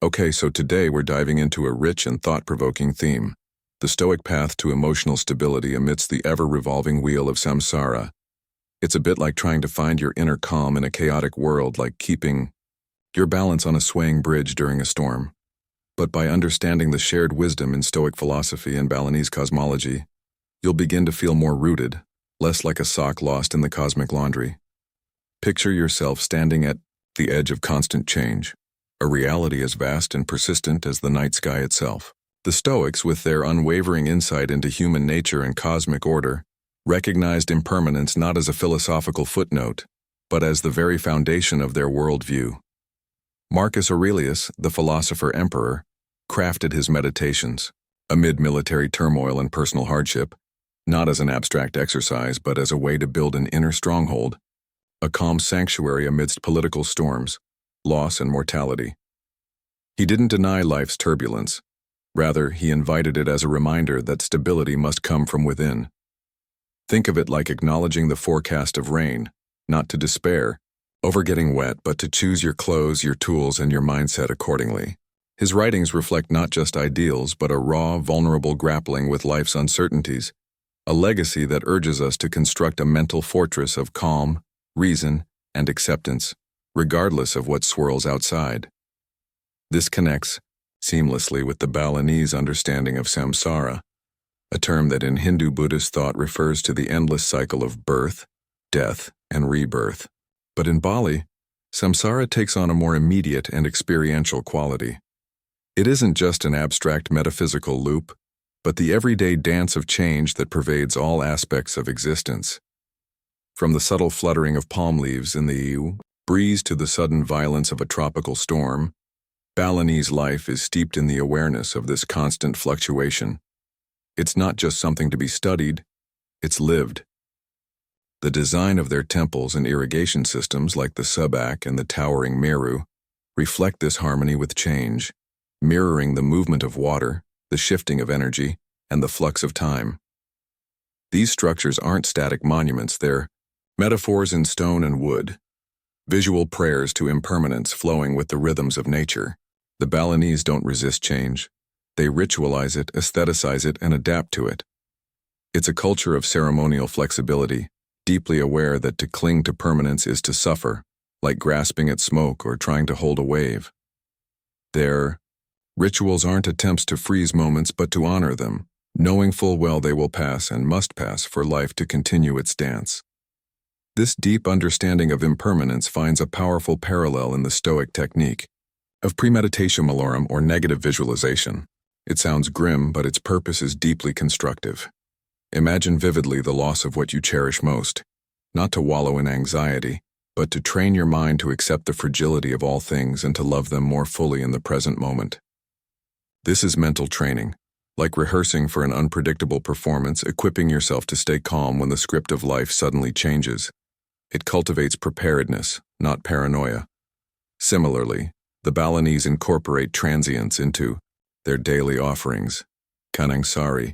Okay, so today we're diving into a rich and thought-provoking theme, the Stoic path to emotional stability amidst the ever-revolving wheel of Samsara. It's a bit like trying to find your inner calm in a chaotic world, like keeping your balance on a swaying bridge during a storm. But by understanding the shared wisdom in Stoic philosophy and Balinese cosmology, you'll begin to feel more rooted, less like a sock lost in the cosmic laundry. Picture yourself standing at the edge of constant change, a reality as vast and persistent as the night sky itself. The Stoics, with their unwavering insight into human nature and cosmic order, recognized impermanence not as a philosophical footnote, but as the very foundation of their worldview. Marcus Aurelius, the philosopher-emperor, crafted his meditations, amid military turmoil and personal hardship, not as an abstract exercise, but as a way to build an inner stronghold, a calm sanctuary amidst political storms, loss, and mortality. He didn't deny life's turbulence. Rather, he invited it as a reminder that stability must come from within. Think of it like acknowledging the forecast of rain, not to despair over getting wet, but to choose your clothes, your tools, and your mindset accordingly. His writings reflect not just ideals, but a raw, vulnerable grappling with life's uncertainties, a legacy that urges us to construct a mental fortress of calm, reason, and acceptance, regardless of what swirls outside. This connects seamlessly with the Balinese understanding of samsara, a term that in Hindu-Buddhist thought refers to the endless cycle of birth, death, and rebirth. But in Bali, samsara takes on a more immediate and experiential quality. It isn't just an abstract metaphysical loop, but the everyday dance of change that pervades all aspects of existence. From the subtle fluttering of palm leaves in the breeze to the sudden violence of a tropical storm, Balinese life is steeped in the awareness of this constant fluctuation. It's not just something to be studied, it's lived. The design of their temples and irrigation systems, like the Subak and the towering Meru, reflect this harmony with change, mirroring the movement of water, the shifting of energy, and the flux of time. These structures aren't static monuments, they're metaphors in stone and wood, visual prayers to impermanence flowing with the rhythms of nature. The Balinese don't resist change. They ritualize it, aestheticize it, and adapt to it. It's a culture of ceremonial flexibility, deeply aware that to cling to permanence is to suffer, like grasping at smoke or trying to hold a wave. Their rituals aren't attempts to freeze moments but to honor them, knowing full well they will pass and must pass for life to continue its dance. This deep understanding of impermanence finds a powerful parallel in the Stoic technique of premeditation malorum, or negative visualization. It sounds grim, but its purpose is deeply constructive. Imagine vividly the loss of what you cherish most, not to wallow in anxiety, but to train your mind to accept the fragility of all things and to love them more fully in the present moment. This is mental training, like rehearsing for an unpredictable performance, equipping yourself to stay calm when the script of life suddenly changes. It cultivates preparedness, not paranoia. Similarly, the Balinese incorporate transience into their daily offerings, kanangsari,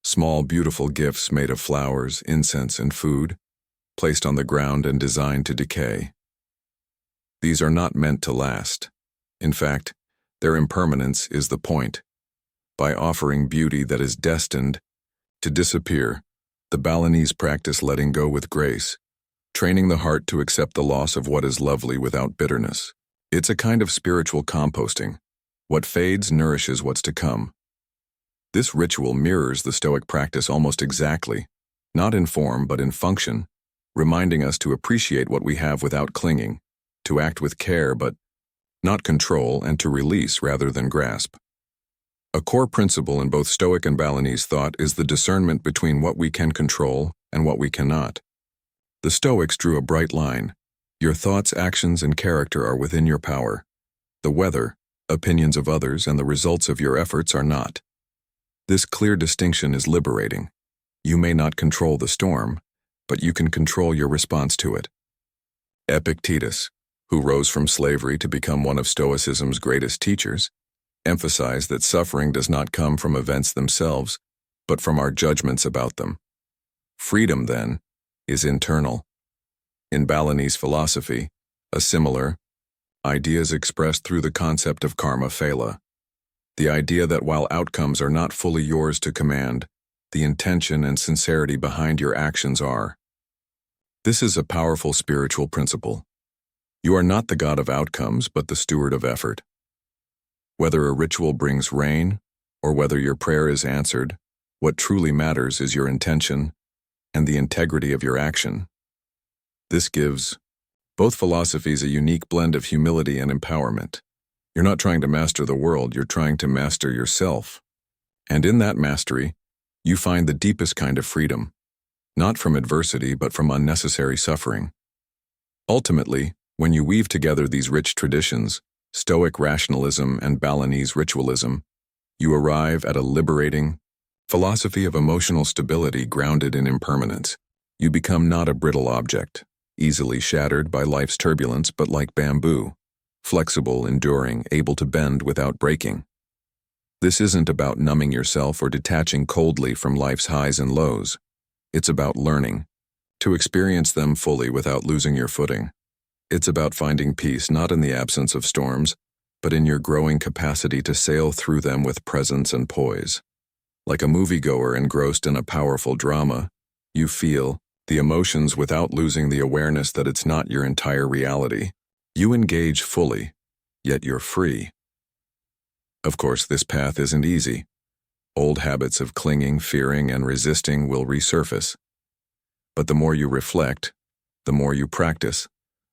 small beautiful gifts made of flowers, incense, and food, placed on the ground and designed to decay. These are not meant to last. In fact, their impermanence is the point. By offering beauty that is destined to disappear, the Balinese practice letting go with grace, training the heart to accept the loss of what is lovely without bitterness. It's a kind of spiritual composting. What fades nourishes what's to come. This ritual mirrors the Stoic practice almost exactly, not in form but in function, reminding us to appreciate what we have without clinging, to act with care but not control, and to release rather than grasp. A core principle in both Stoic and Balinese thought is the discernment between what we can control and what we cannot. The Stoics drew a bright line. Your thoughts, actions, and character are within your power. The weather, opinions of others, and the results of your efforts are not. This clear distinction is liberating. You may not control the storm, but you can control your response to it. Epictetus, who rose from slavery to become one of Stoicism's greatest teachers, emphasized that suffering does not come from events themselves, but from our judgments about them. Freedom, then, is internal. In Balinese philosophy, a similar, ideas expressed through the concept of karma phala. The idea that while outcomes are not fully yours to command, the intention and sincerity behind your actions are. This is a powerful spiritual principle. You are not the god of outcomes, but the steward of effort. Whether a ritual brings rain, or whether your prayer is answered, what truly matters is your intention and the integrity of your action. This gives both philosophies a unique blend of humility and empowerment. You're not trying to master the world, you're trying to master yourself. And in that mastery, you find the deepest kind of freedom, not from adversity, but from unnecessary suffering. Ultimately, when you weave together these rich traditions, Stoic rationalism and Balinese ritualism, you arrive at a liberating philosophy of emotional stability grounded in impermanence. You become not a brittle object, easily shattered by life's turbulence, but like bamboo, flexible, enduring, able to bend without breaking. This isn't about numbing yourself or detaching coldly from life's highs and lows. It's about learning to experience them fully without losing your footing. It's about finding peace not in the absence of storms, but in your growing capacity to sail through them with presence and poise. Like a moviegoer engrossed in a powerful drama, you feel the emotions without losing the awareness that it's not your entire reality. You engage fully, yet you're free. Of course, this path isn't easy. Old habits of clinging, fearing, and resisting will resurface. But the more you reflect, the more you practice,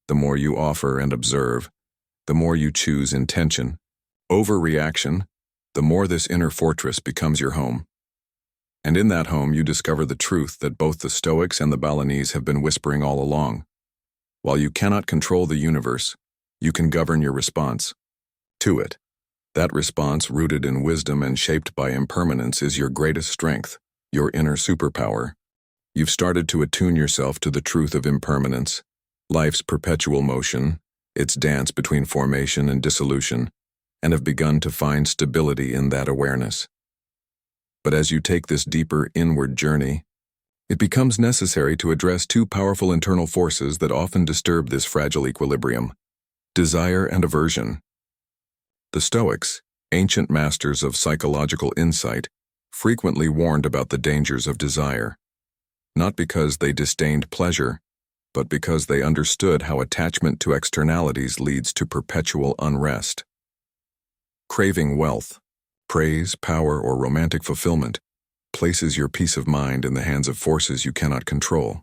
the more you offer and observe, the more you choose intention over reaction, the more this inner fortress becomes your home. And in that home you discover the truth that both the Stoics and the Balinese have been whispering all along. While you cannot control the universe, you can govern your response to it. That response, rooted in wisdom and shaped by impermanence, is your greatest strength, your inner superpower. You've started to attune yourself to the truth of impermanence, life's perpetual motion, its dance between formation and dissolution, and have begun to find stability in that awareness. But as you take this deeper inward journey, it becomes necessary to address two powerful internal forces that often disturb this fragile equilibrium: desire and aversion. The Stoics, ancient masters of psychological insight, frequently warned about the dangers of desire, not because they disdained pleasure, but because they understood how attachment to externalities leads to perpetual unrest. Craving wealth, praise, power, or romantic fulfillment places your peace of mind in the hands of forces you cannot control.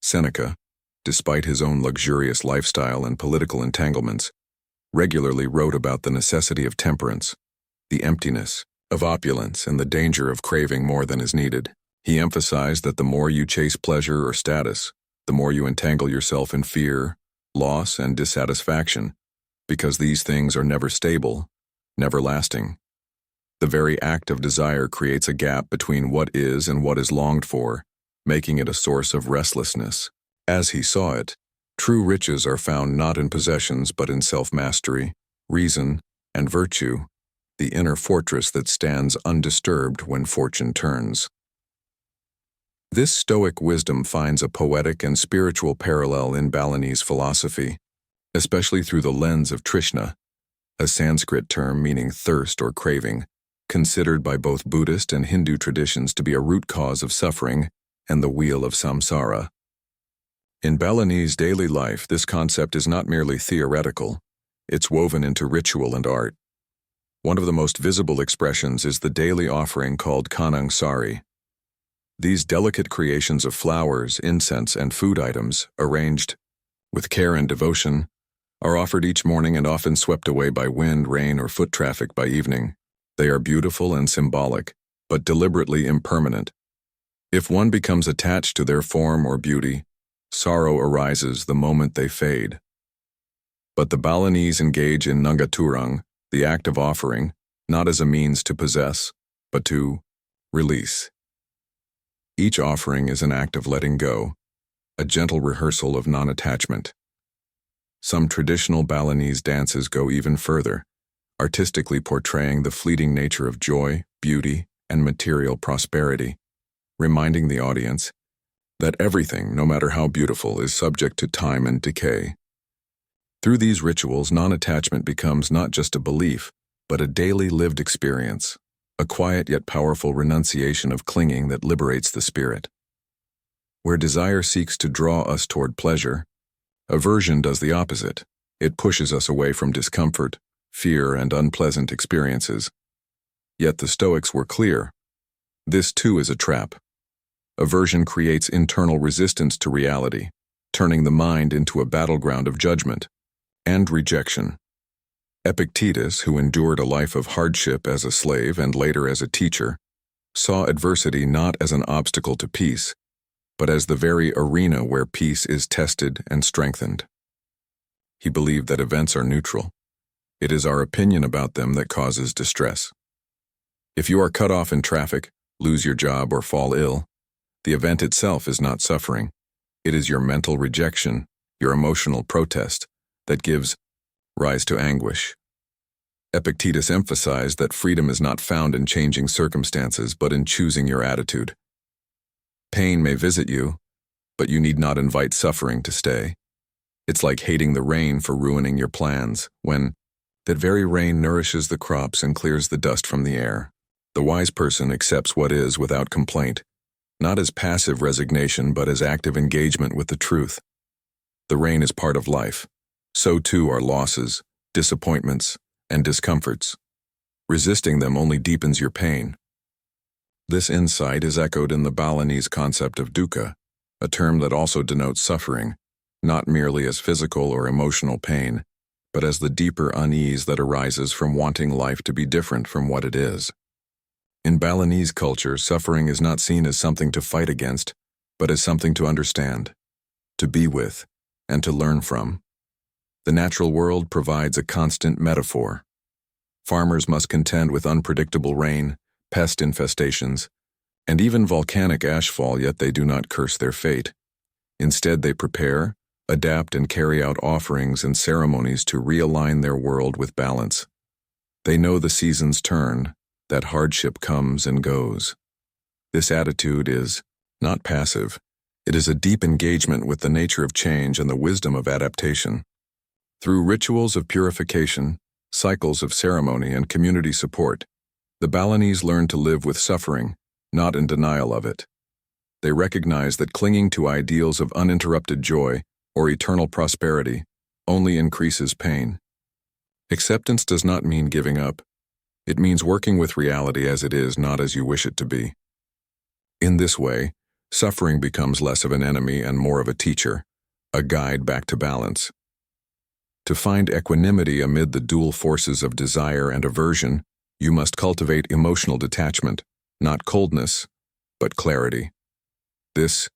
Seneca, despite his own luxurious lifestyle and political entanglements, regularly wrote about the necessity of temperance, the emptiness of opulence, and the danger of craving more than is needed. He emphasized that the more you chase pleasure or status, the more you entangle yourself in fear, loss, and dissatisfaction, because these things are never stable, never lasting. The very act of desire creates a gap between what is and what is longed for, making it a source of restlessness. As he saw it, true riches are found not in possessions but in self-mastery, reason, and virtue, the inner fortress that stands undisturbed when fortune turns. This Stoic wisdom finds a poetic and spiritual parallel in Balinese philosophy, especially through the lens of Trishna, a Sanskrit term meaning thirst or craving, considered by both Buddhist and Hindu traditions to be a root cause of suffering and the wheel of samsara. In Balinese daily life, this concept is not merely theoretical, it's woven into ritual and art. One of the most visible expressions is the daily offering called kanang sari. These delicate creations of flowers, incense, and food items, arranged with care and devotion, are offered each morning and often swept away by wind, rain, or foot traffic by evening. They are beautiful and symbolic, but deliberately impermanent. If one becomes attached to their form or beauty, sorrow arises the moment they fade. But the Balinese engage in nangaturang, the act of offering, not as a means to possess, but to release. Each offering is an act of letting go, a gentle rehearsal of non-attachment. Some traditional Balinese dances go even further, artistically portraying the fleeting nature of joy, beauty, and material prosperity, reminding the audience that everything, no matter how beautiful, is subject to time and decay. Through these rituals, non-attachment becomes not just a belief, but a daily lived experience, a quiet yet powerful renunciation of clinging that liberates the spirit. Where desire seeks to draw us toward pleasure, aversion does the opposite. It pushes us away from discomfort, fear, and unpleasant experiences. Yet the Stoics were clear. This too is a trap. Aversion creates internal resistance to reality, turning the mind into a battleground of judgment and rejection. Epictetus, who endured a life of hardship as a slave and later as a teacher, saw adversity not as an obstacle to peace, but as the very arena where peace is tested and strengthened. He believed that events are neutral. It is our opinion about them that causes distress. If you are cut off in traffic, lose your job, or fall ill, the event itself is not suffering. It is your mental rejection, your emotional protest, that gives rise to anguish. Epictetus emphasized that freedom is not found in changing circumstances, but in choosing your attitude. Pain may visit you, but you need not invite suffering to stay. It's like hating the rain for ruining your plans, when that very rain nourishes the crops and clears the dust from the air. The wise person accepts what is without complaint, not as passive resignation, but as active engagement with the truth. The rain is part of life. So too are losses, disappointments, and discomforts. Resisting them only deepens your pain. This insight is echoed in the Balinese concept of dukkha, a term that also denotes suffering, not merely as physical or emotional pain, but as the deeper unease that arises from wanting life to be different from what it is. In Balinese culture, suffering is not seen as something to fight against, but as something to understand, to be with, and to learn from. The natural world provides a constant metaphor. Farmers must contend with unpredictable rain, pest infestations, and even volcanic ashfall, yet they do not curse their fate. Instead, they prepare, adapt, and carry out offerings and ceremonies to realign their world with balance. They know the seasons turn, that hardship comes and goes. This attitude is not passive. It is a deep engagement with the nature of change and the wisdom of adaptation. Through rituals of purification, cycles of ceremony, and community support, the Balinese learn to live with suffering, not in denial of it. They recognize that clinging to ideals of uninterrupted joy or eternal prosperity only increases pain. Acceptance does not mean giving up. It means working with reality as it is, not as you wish it to be. In this way, suffering becomes less of an enemy and more of a teacher, a guide back to balance. To find equanimity amid the dual forces of desire and aversion, you must cultivate emotional detachment, not coldness, but clarity. This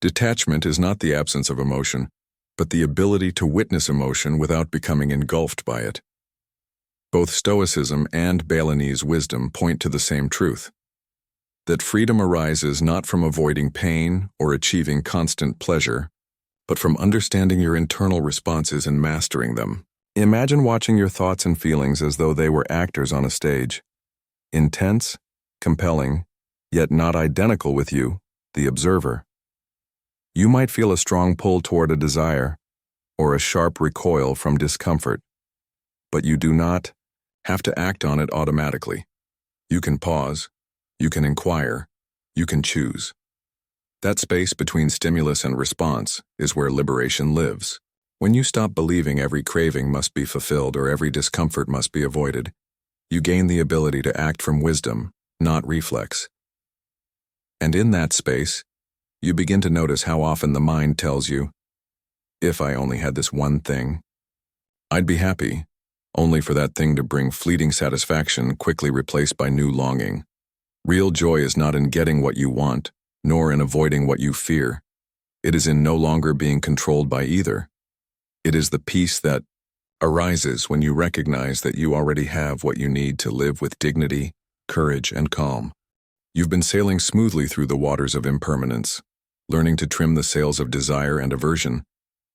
detachment is not the absence of emotion, but the ability to witness emotion without becoming engulfed by it. Both Stoicism and Balinese wisdom point to the same truth, that freedom arises not from avoiding pain or achieving constant pleasure, but from understanding your internal responses and mastering them. Imagine watching your thoughts and feelings as though they were actors on a stage. Intense, compelling, yet not identical with you, the observer. You might feel a strong pull toward a desire, or a sharp recoil from discomfort, but you do not have to act on it automatically. You can pause, you can inquire, you can choose. That space between stimulus and response is where liberation lives. When you stop believing every craving must be fulfilled or every discomfort must be avoided, you gain the ability to act from wisdom, not reflex. And in that space, you begin to notice how often the mind tells you, if I only had this one thing, I'd be happy, only for that thing to bring fleeting satisfaction quickly replaced by new longing. Real joy is not in getting what you want, nor in avoiding what you fear. It is in no longer being controlled by either. It is the peace that arises when you recognize that you already have what you need to live with dignity, courage, and calm. You've been sailing smoothly through the waters of impermanence, learning to trim the sails of desire and aversion,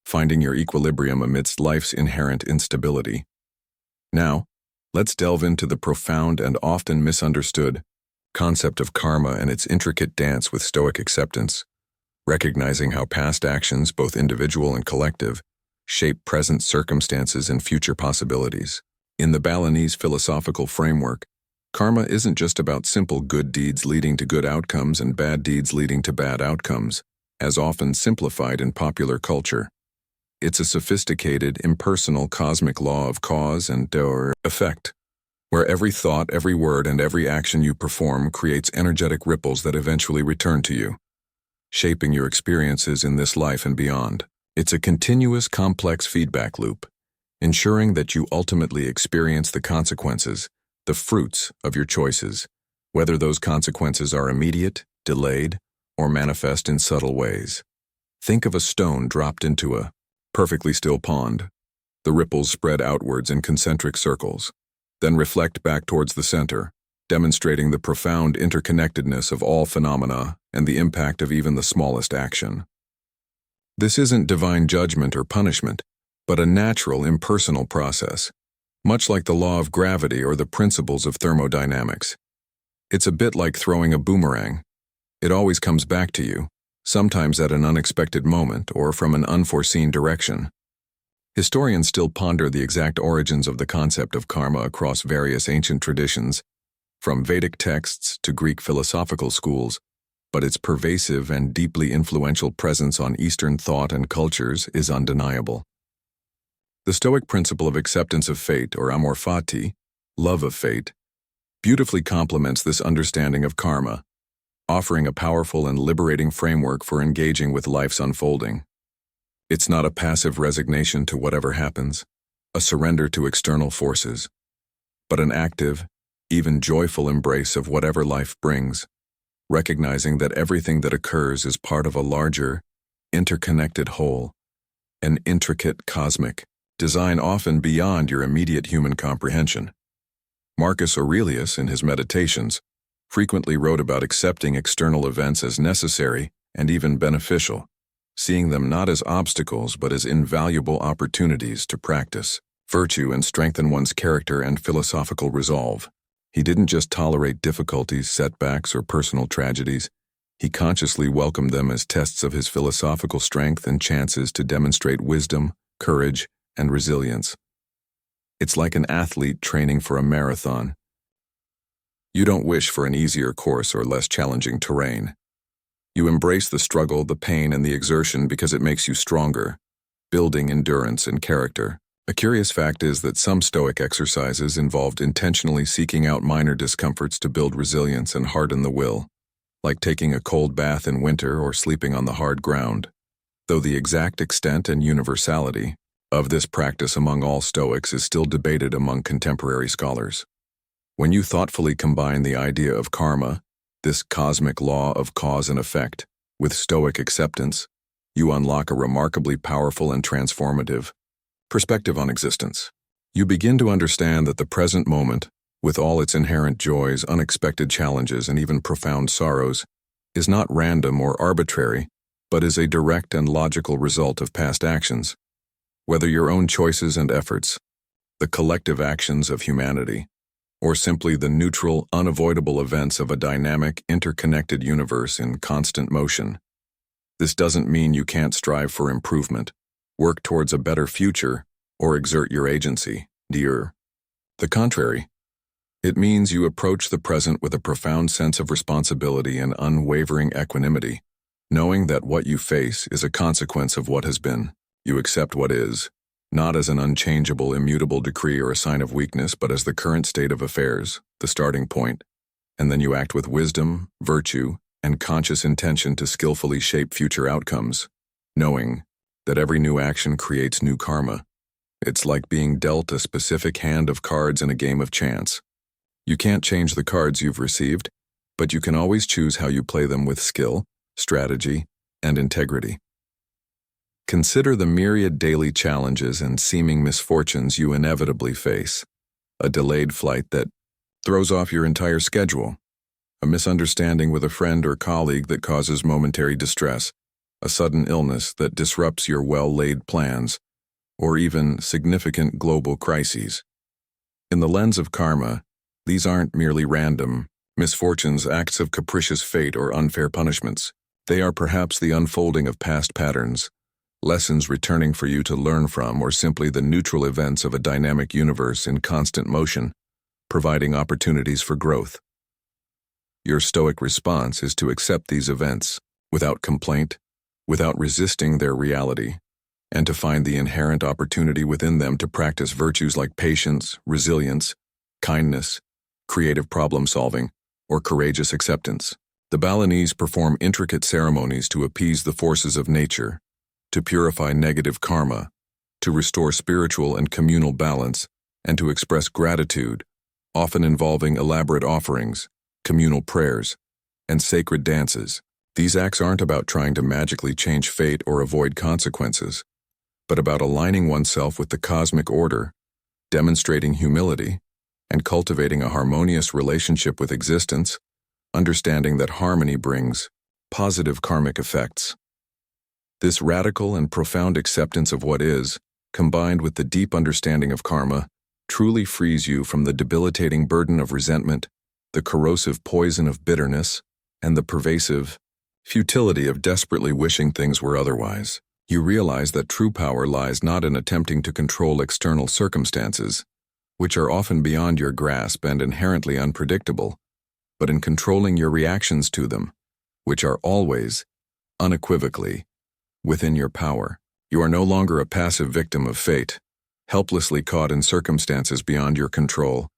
finding your equilibrium amidst life's inherent instability. Now, let's delve into the profound and often misunderstood concept of karma and its intricate dance with Stoic acceptance, recognizing how past actions, both individual and collective, shape present circumstances and future possibilities. In the Balinese philosophical framework, karma isn't just about simple good deeds leading to good outcomes and bad deeds leading to bad outcomes, as often simplified in popular culture. It's a sophisticated, impersonal cosmic law of cause and effect, where every thought, every word, and every action you perform creates energetic ripples that eventually return to you, shaping your experiences in this life and beyond. It's a continuous, complex feedback loop, ensuring that you ultimately experience the consequences, the fruits of your choices, whether those consequences are immediate, delayed, or manifest in subtle ways. Think of a stone dropped into a perfectly still pond. The ripples spread outwards in concentric circles, then reflect back towards the center, demonstrating the profound interconnectedness of all phenomena and the impact of even the smallest action. This isn't divine judgment or punishment, but a natural, impersonal process, much like the law of gravity or the principles of thermodynamics. It's a bit like throwing a boomerang. It always comes back to you, sometimes at an unexpected moment or from an unforeseen direction. Historians still ponder the exact origins of the concept of karma across various ancient traditions, from Vedic texts to Greek philosophical schools, but its pervasive and deeply influential presence on Eastern thought and cultures is undeniable. The Stoic principle of acceptance of fate, or amor fati, love of fate, beautifully complements this understanding of karma, offering a powerful and liberating framework for engaging with life's unfolding. It's not a passive resignation to whatever happens, a surrender to external forces, but an active, even joyful embrace of whatever life brings, recognizing that everything that occurs is part of a larger, interconnected whole, an intricate cosmic design often beyond your immediate human comprehension. Marcus Aurelius, in his Meditations, frequently wrote about accepting external events as necessary and even beneficial, seeing them not as obstacles but as invaluable opportunities to practice virtue and strengthen one's character and philosophical resolve. He didn't just tolerate difficulties, setbacks, or personal tragedies. He consciously welcomed them as tests of his philosophical strength and chances to demonstrate wisdom, courage, and resilience. It's like an athlete training for a marathon. You don't wish for an easier course or less challenging terrain. You embrace the struggle, the pain, and the exertion because it makes you stronger, building endurance and character. A curious fact is that some Stoic exercises involved intentionally seeking out minor discomforts to build resilience and harden the will, like taking a cold bath in winter or sleeping on the hard ground, though the exact extent and universality of this practice among all Stoics is still debated among contemporary scholars. When you thoughtfully combine the idea of karma, this cosmic law of cause and effect, with Stoic acceptance, you unlock a remarkably powerful and transformative perspective on existence. You begin to understand that the present moment, with all its inherent joys, unexpected challenges, and even profound sorrows, is not random or arbitrary, but is a direct and logical result of past actions, whether your own choices and efforts, the collective actions of humanity, or simply the neutral, unavoidable events of a dynamic, interconnected universe in constant motion. This doesn't mean you can't strive for improvement, work towards a better future, or exert your agency, dear. The contrary, it means you approach the present with a profound sense of responsibility and unwavering equanimity, knowing that what you face is a consequence of what has been. You accept what is, not as an unchangeable, immutable decree or a sign of weakness, but as the current state of affairs, the starting point, and then you act with wisdom, virtue, and conscious intention to skillfully shape future outcomes, knowing that every new action creates new karma. It's like being dealt a specific hand of cards in a game of chance. You can't change the cards you've received, but you can always choose how you play them with skill, strategy, and integrity. Consider the myriad daily challenges and seeming misfortunes you inevitably face. A delayed flight that throws off your entire schedule, a misunderstanding with a friend or colleague that causes momentary distress, a sudden illness that disrupts your well-laid plans, or even significant global crises. In the lens of karma, these aren't merely random misfortunes, acts of capricious fate, or unfair punishments. They are perhaps the unfolding of past patterns, lessons returning for you to learn from, or simply the neutral events of a dynamic universe in constant motion, providing opportunities for growth. Your Stoic response is to accept these events without complaint, without resisting their reality, and to find the inherent opportunity within them to practice virtues like patience, resilience, kindness, creative problem-solving, or courageous acceptance. The Balinese perform intricate ceremonies to appease the forces of nature, to purify negative karma, to restore spiritual and communal balance, and to express gratitude, often involving elaborate offerings, communal prayers, and sacred dances. These acts aren't about trying to magically change fate or avoid consequences, but about aligning oneself with the cosmic order, demonstrating humility, and cultivating a harmonious relationship with existence, understanding that harmony brings positive karmic effects. This radical and profound acceptance of what is, combined with the deep understanding of karma, truly frees you from the debilitating burden of resentment, the corrosive poison of bitterness, and the pervasive futility of desperately wishing things were otherwise. You realize that true power lies not in attempting to control external circumstances, which are often beyond your grasp and inherently unpredictable, but in controlling your reactions to them, which are always, unequivocally, within your power. You are no longer a passive victim of fate, helplessly caught in circumstances beyond your control,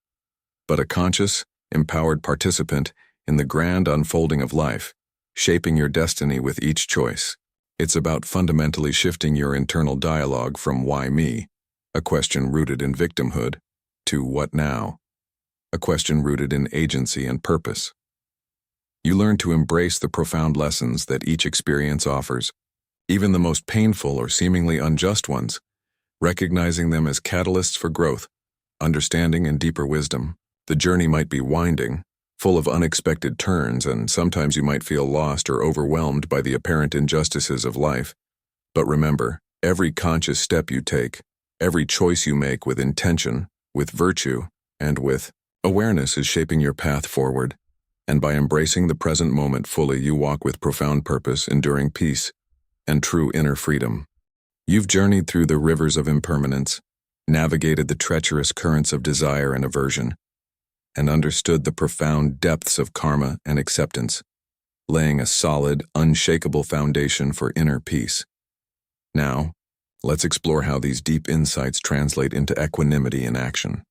but a conscious, empowered participant in the grand unfolding of life, shaping your destiny with each choice. It's about fundamentally shifting your internal dialogue from "why me?", a question rooted in victimhood, to "what now?", a question rooted in agency and purpose. You learn to embrace the profound lessons that each experience offers, even the most painful or seemingly unjust ones, recognizing them as catalysts for growth, understanding, and deeper wisdom. The journey might be winding, full of unexpected turns, and sometimes you might feel lost or overwhelmed by the apparent injustices of life. But remember, every conscious step you take, every choice you make with intention, with virtue, and with awareness is shaping your path forward. And by embracing the present moment fully, you walk with profound purpose, enduring peace, and true inner freedom. You've journeyed through the rivers of impermanence, navigated the treacherous currents of desire and aversion, and understood the profound depths of karma and acceptance, laying a solid, unshakable foundation for inner peace. Now, let's explore how these deep insights translate into equanimity in action,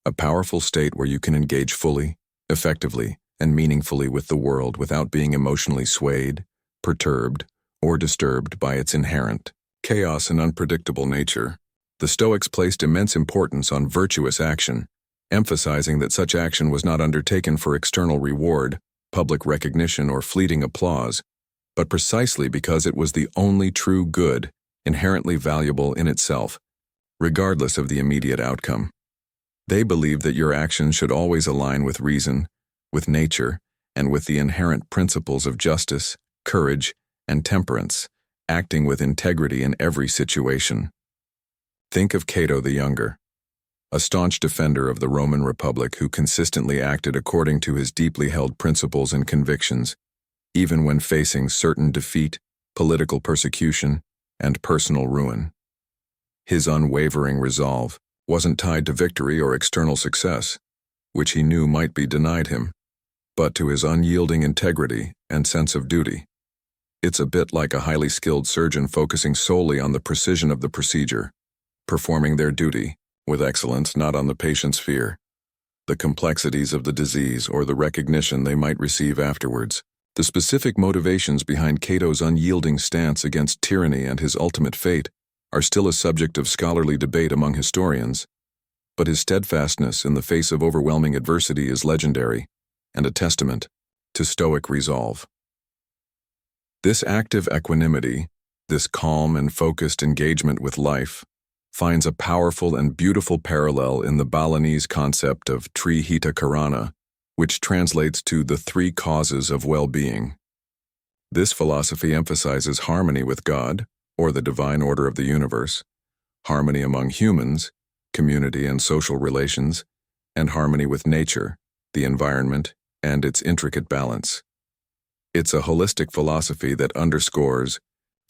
a powerful state where you can engage fully, effectively, and meaningfully with the world without being emotionally swayed, perturbed, or disturbed by its inherent chaos and unpredictable nature. The Stoics placed immense importance on virtuous action, emphasizing that such action was not undertaken for external reward, public recognition, or fleeting applause, but precisely because it was the only true good, inherently valuable in itself, regardless of the immediate outcome. They believed that your actions should always align with reason, with nature, and with the inherent principles of justice, courage, and temperance, acting with integrity in every situation. Think of Cato the Younger, a staunch defender of the Roman Republic who consistently acted according to his deeply held principles and convictions, even when facing certain defeat, political persecution, and personal ruin. His unwavering resolve wasn't tied to victory or external success, which he knew might be denied him, but to his unyielding integrity and sense of duty. It's a bit like a highly skilled surgeon focusing solely on the precision of the procedure, performing their duty with excellence, not on the patient's fear, the complexities of the disease, or the recognition they might receive afterwards. The specific motivations behind Cato's unyielding stance against tyranny and his ultimate fate are still a subject of scholarly debate among historians, but his steadfastness in the face of overwhelming adversity is legendary and a testament to Stoic resolve. This active equanimity, this calm and focused engagement with life, finds a powerful and beautiful parallel in the Balinese concept of Trihita Karana, which translates to the three causes of well-being. This philosophy emphasizes harmony with God, or the divine order of the universe, harmony among humans, community and social relations, and harmony with nature, the environment, and its intricate balance. It's a holistic philosophy that underscores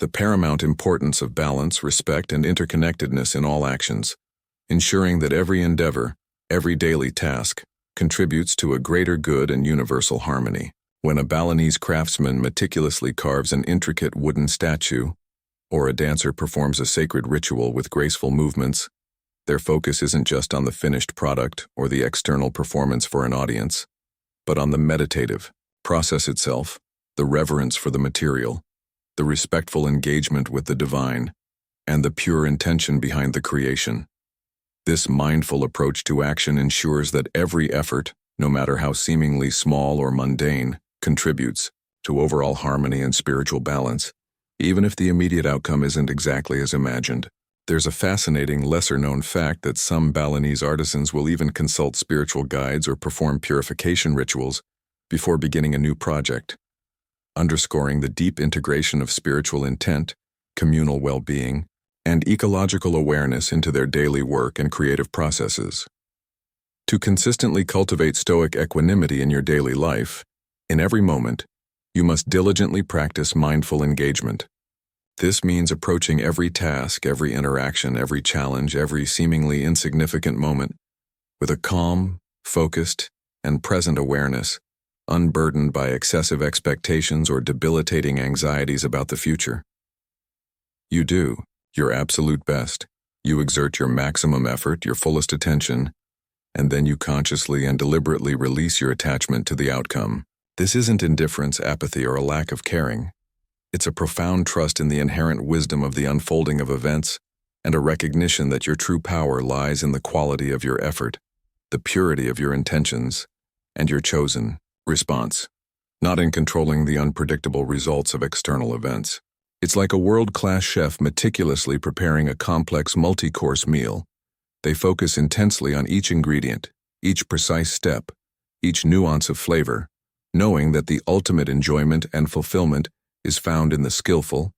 the paramount importance of balance, respect, and interconnectedness in all actions, ensuring that every endeavor, every daily task, contributes to a greater good and universal harmony. When a Balinese craftsman meticulously carves an intricate wooden statue, or a dancer performs a sacred ritual with graceful movements, their focus isn't just on the finished product or the external performance for an audience, but on the meditative process itself, the reverence for the material, the respectful engagement with the divine, and the pure intention behind the creation. This mindful approach to action ensures that every effort, no matter how seemingly small or mundane, contributes to overall harmony and spiritual balance, even if the immediate outcome isn't exactly as imagined. There's a fascinating lesser-known fact that some Balinese artisans will even consult spiritual guides or perform purification rituals before beginning a new project, underscoring the deep integration of spiritual intent, communal well-being, and ecological awareness into their daily work and creative processes. To consistently cultivate Stoic equanimity in your daily life, in every moment, you must diligently practice mindful engagement. This means approaching every task, every interaction, every challenge, every seemingly insignificant moment with a calm, focused, and present awareness, unburdened by excessive expectations or debilitating anxieties about the future. You do your absolute best. You exert your maximum effort, your fullest attention, and then you consciously and deliberately release your attachment to the outcome. This isn't indifference, apathy, or a lack of caring. It's a profound trust in the inherent wisdom of the unfolding of events and a recognition that your true power lies in the quality of your effort, the purity of your intentions, and your chosen response, not in controlling the unpredictable results of external events. It's like a world-class chef meticulously preparing a complex multi-course meal. They focus intensely on each ingredient, each precise step, each nuance of flavor, knowing that the ultimate enjoyment and fulfillment is found in the skillful,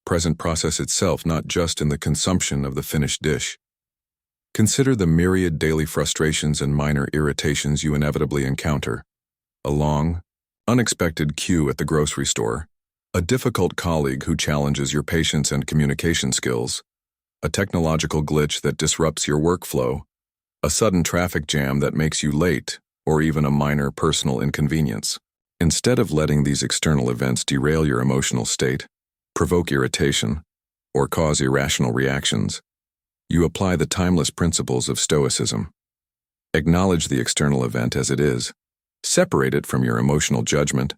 present process itself, not just in the consumption of the finished dish. Consider the myriad daily frustrations and minor irritations you inevitably encounter. A long, unexpected queue at the grocery store, a difficult colleague who challenges your patience and communication skills, a technological glitch that disrupts your workflow, a sudden traffic jam that makes you late, or even a minor personal inconvenience. Instead of letting these external events derail your emotional state, provoke irritation, or cause irrational reactions, you apply the timeless principles of Stoicism. Acknowledge the external event as it is, separate it from your emotional judgment,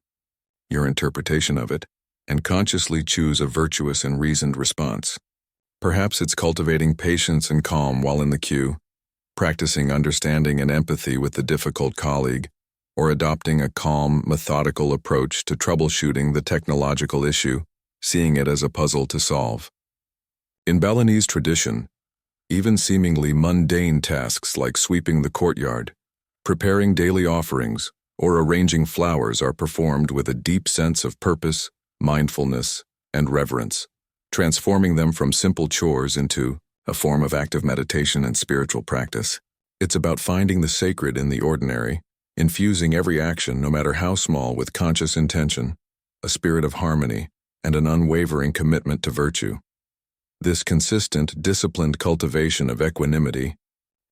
your interpretation of it, and consciously choose a virtuous and reasoned response. Perhaps it's cultivating patience and calm while in the queue, practicing understanding and empathy with the difficult colleague, or adopting a calm, methodical approach to troubleshooting the technological issue, seeing it as a puzzle to solve. In Balinese tradition, even seemingly mundane tasks like sweeping the courtyard, preparing daily offerings, or arranging flowers are performed with a deep sense of purpose, mindfulness, and reverence, transforming them from simple chores into a form of active meditation and spiritual practice. It's about finding the sacred in the ordinary, infusing every action, no matter how small, with conscious intention, a spirit of harmony, and an unwavering commitment to virtue. This consistent, disciplined cultivation of equanimity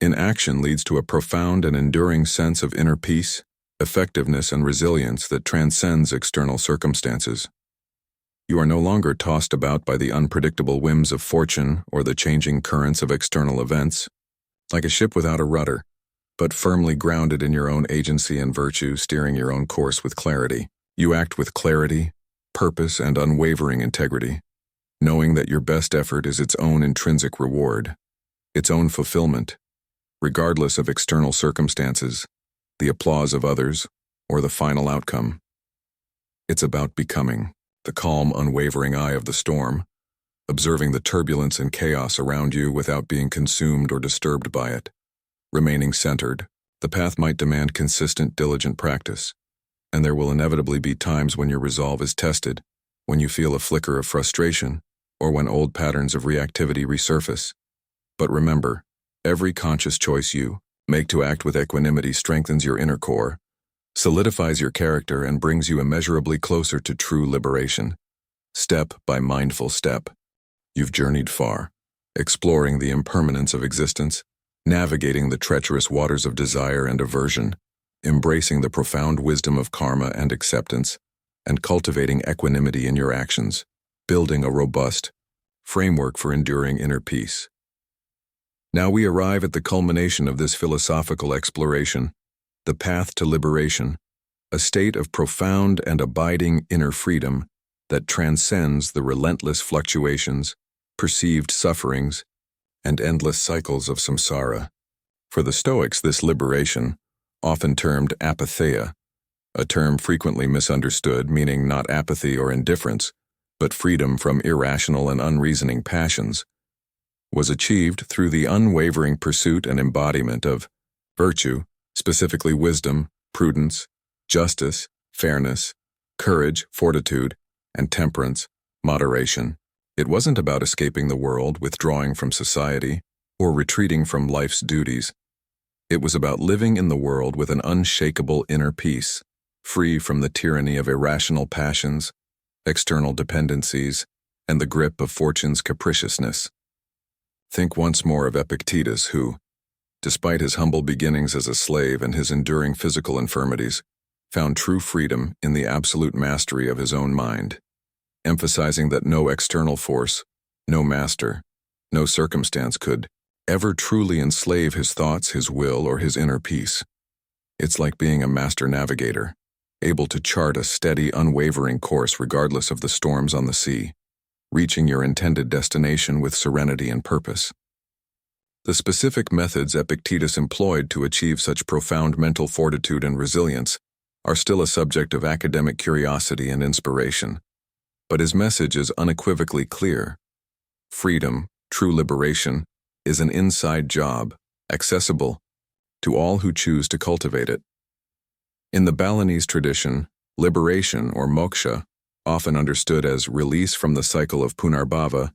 in action leads to a profound and enduring sense of inner peace, effectiveness, and resilience that transcends external circumstances. You are no longer tossed about by the unpredictable whims of fortune or the changing currents of external events. Like a ship without a rudder, but firmly grounded in your own agency and virtue, steering your own course with clarity. You act with clarity, purpose, and unwavering integrity, knowing that your best effort is its own intrinsic reward, its own fulfillment, regardless of external circumstances, the applause of others, or the final outcome. It's about becoming the calm, unwavering eye of the storm, observing the turbulence and chaos around you without being consumed or disturbed by it. Remaining centered, the path might demand consistent, diligent practice, and there will inevitably be times when your resolve is tested, when you feel a flicker of frustration, or when old patterns of reactivity resurface. But remember, every conscious choice you make to act with equanimity strengthens your inner core, solidifies your character, and brings you immeasurably closer to true liberation. Step by mindful step, you've journeyed far, exploring the impermanence of existence, navigating the treacherous waters of desire and aversion, embracing the profound wisdom of karma and acceptance, and cultivating equanimity in your actions, building a robust framework for enduring inner peace. Now we arrive at the culmination of this philosophical exploration, the path to liberation, a state of profound and abiding inner freedom that transcends the relentless fluctuations, perceived sufferings, and endless cycles of samsara. For the Stoics, this liberation, often termed apatheia, a term frequently misunderstood, meaning not apathy or indifference, but freedom from irrational and unreasoning passions, was achieved through the unwavering pursuit and embodiment of virtue, specifically wisdom, prudence, justice, fairness, courage, fortitude, and temperance, moderation. It wasn't about escaping the world, withdrawing from society, or retreating from life's duties. It was about living in the world with an unshakable inner peace, free from the tyranny of irrational passions, external dependencies, and the grip of fortune's capriciousness. Think once more of Epictetus who, despite his humble beginnings as a slave and his enduring physical infirmities, found true freedom in the absolute mastery of his own mind, emphasizing that no external force, no master, no circumstance could ever truly enslave his thoughts, his will, or his inner peace. It's like being a master navigator, able to chart a steady, unwavering course regardless of the storms on the sea, reaching your intended destination with serenity and purpose. The specific methods Epictetus employed to achieve such profound mental fortitude and resilience are still a subject of academic curiosity and inspiration, but his message is unequivocally clear. Freedom, true liberation, is an inside job, accessible to all who choose to cultivate it. In the Balinese tradition, liberation or moksha, often understood as release from the cycle of punarbhava,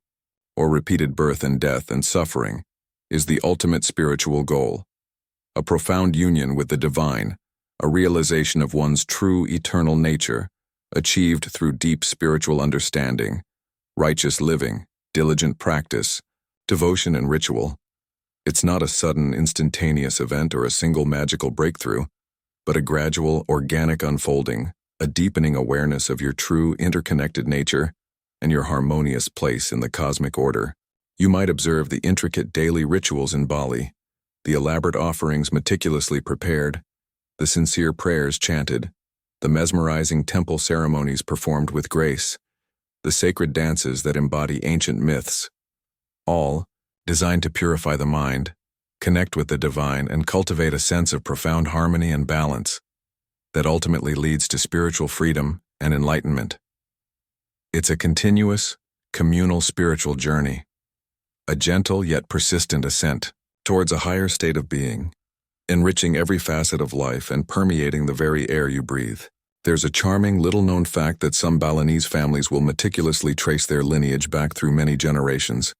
or repeated birth and death and suffering, is the ultimate spiritual goal. A profound union with the divine, a realization of one's true eternal nature, achieved through deep spiritual understanding, righteous living, diligent practice, devotion and ritual. It's not a sudden, instantaneous event or a single magical breakthrough, but a gradual, organic unfolding, a deepening awareness of your true interconnected nature and your harmonious place in the cosmic order. You might observe the intricate daily rituals in Bali, the elaborate offerings meticulously prepared, the sincere prayers chanted, the mesmerizing temple ceremonies performed with grace, the sacred dances that embody ancient myths, all designed to purify the mind, connect with the divine, and cultivate a sense of profound harmony and balance that ultimately leads to spiritual freedom and enlightenment. It's a continuous, communal spiritual journey, a gentle yet persistent ascent towards a higher state of being, enriching every facet of life and permeating the very air you breathe. There's a charming, little-known fact that some Balinese families will meticulously trace their lineage back through many generations,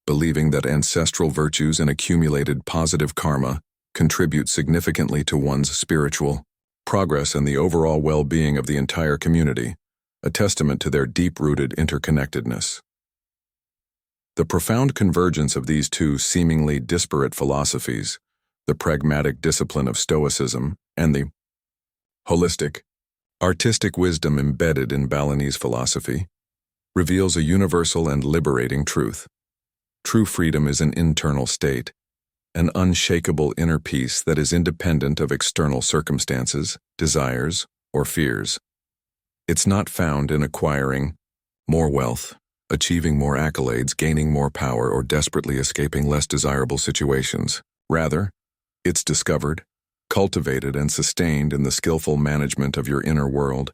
believing that ancestral virtues and accumulated positive karma contribute significantly to one's spiritual progress and the overall well-being of the entire community, a testament to their deep-rooted interconnectedness. The profound convergence of these two seemingly disparate philosophies, the pragmatic discipline of Stoicism and the holistic, artistic wisdom embedded in Balinese philosophy, reveals a universal and liberating truth. True freedom is an internal state, an unshakable inner peace that is independent of external circumstances, desires, or fears. It's not found in acquiring more wealth, achieving more accolades, gaining more power, or desperately escaping less desirable situations. Rather, it's discovered, cultivated, and sustained in the skillful management of your inner world,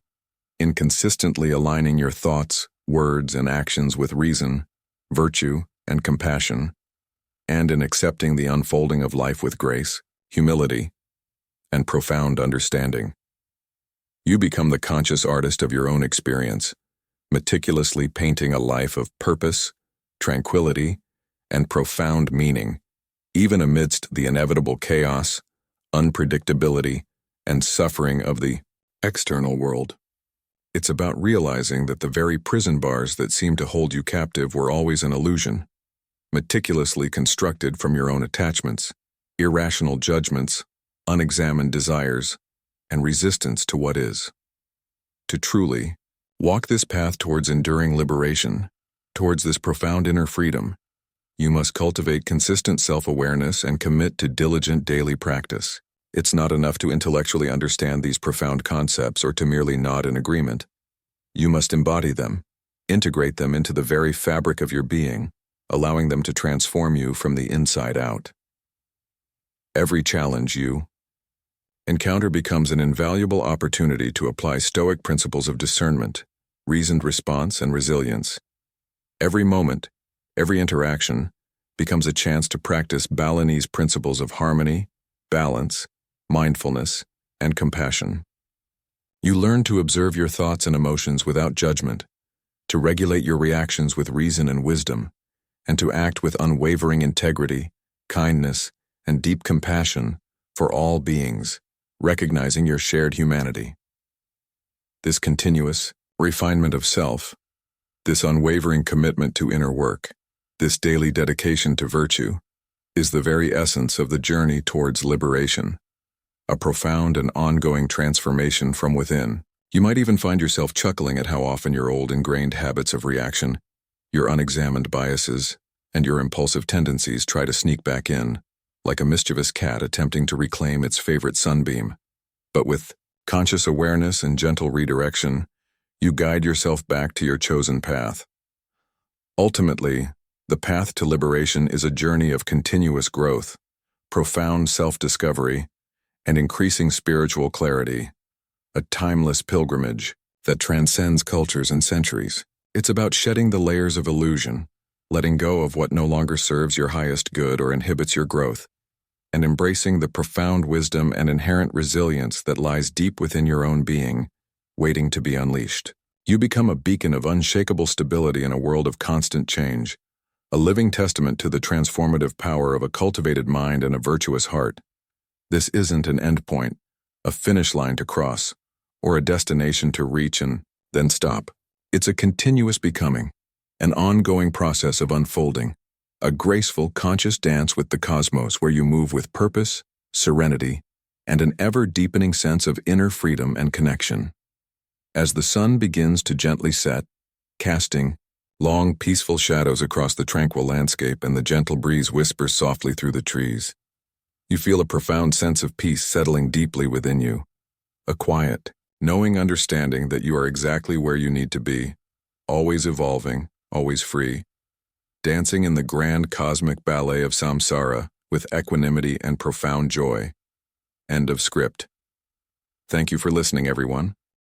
in consistently aligning your thoughts, words, and actions with reason, virtue, and compassion, and in accepting the unfolding of life with grace, humility, and profound understanding. You become the conscious artist of your own experience, meticulously painting a life of purpose, tranquility, and profound meaning, even amidst the inevitable chaos, unpredictability, and suffering of the external world. It's about realizing that the very prison bars that seem to hold you captive were always an illusion, meticulously constructed from your own attachments, irrational judgments, unexamined desires, and resistance to what is. To truly walk this path towards enduring liberation, towards this profound inner freedom, you must cultivate consistent self-awareness and commit to diligent daily practice. It's not enough to intellectually understand these profound concepts or to merely nod in agreement. You must embody them, integrate them into the very fabric of your being, allowing them to transform you from the inside out. Every challenge you encounter becomes an invaluable opportunity to apply Stoic principles of discernment, reasoned response, and resilience. Every moment, every interaction, becomes a chance to practice Balinese principles of harmony, balance, mindfulness, and compassion. You learn to observe your thoughts and emotions without judgment, to regulate your reactions with reason and wisdom, and to act with unwavering integrity, kindness, and deep compassion for all beings, recognizing your shared humanity. This continuous refinement of self, this unwavering commitment to inner work, this daily dedication to virtue, is the very essence of the journey towards liberation, a profound and ongoing transformation from within. You might even find yourself chuckling at how often your old ingrained habits of reaction, your unexamined biases, and your impulsive tendencies try to sneak back in, like a mischievous cat attempting to reclaim its favorite sunbeam. But with conscious awareness and gentle redirection, you guide yourself back to your chosen path. Ultimately, the path to liberation is a journey of continuous growth, profound self-discovery, and increasing spiritual clarity, a timeless pilgrimage that transcends cultures and centuries. It's about shedding the layers of illusion, letting go of what no longer serves your highest good or inhibits your growth, and embracing the profound wisdom and inherent resilience that lies deep within your own being, waiting to be unleashed. You become a beacon of unshakable stability in a world of constant change, a living testament to the transformative power of a cultivated mind and a virtuous heart. This isn't an endpoint, a finish line to cross, or a destination to reach and then stop. It's a continuous becoming, an ongoing process of unfolding, a graceful, conscious dance with the cosmos where you move with purpose, serenity, and an ever-deepening sense of inner freedom and connection. As the sun begins to gently set, casting long, peaceful shadows across the tranquil landscape and the gentle breeze whispers softly through the trees, you feel a profound sense of peace settling deeply within you, a quiet, knowing understanding that you are exactly where you need to be, always evolving, always free, dancing in the grand cosmic ballet of Samsara with equanimity and profound joy. End of script. Thank you for listening, everyone.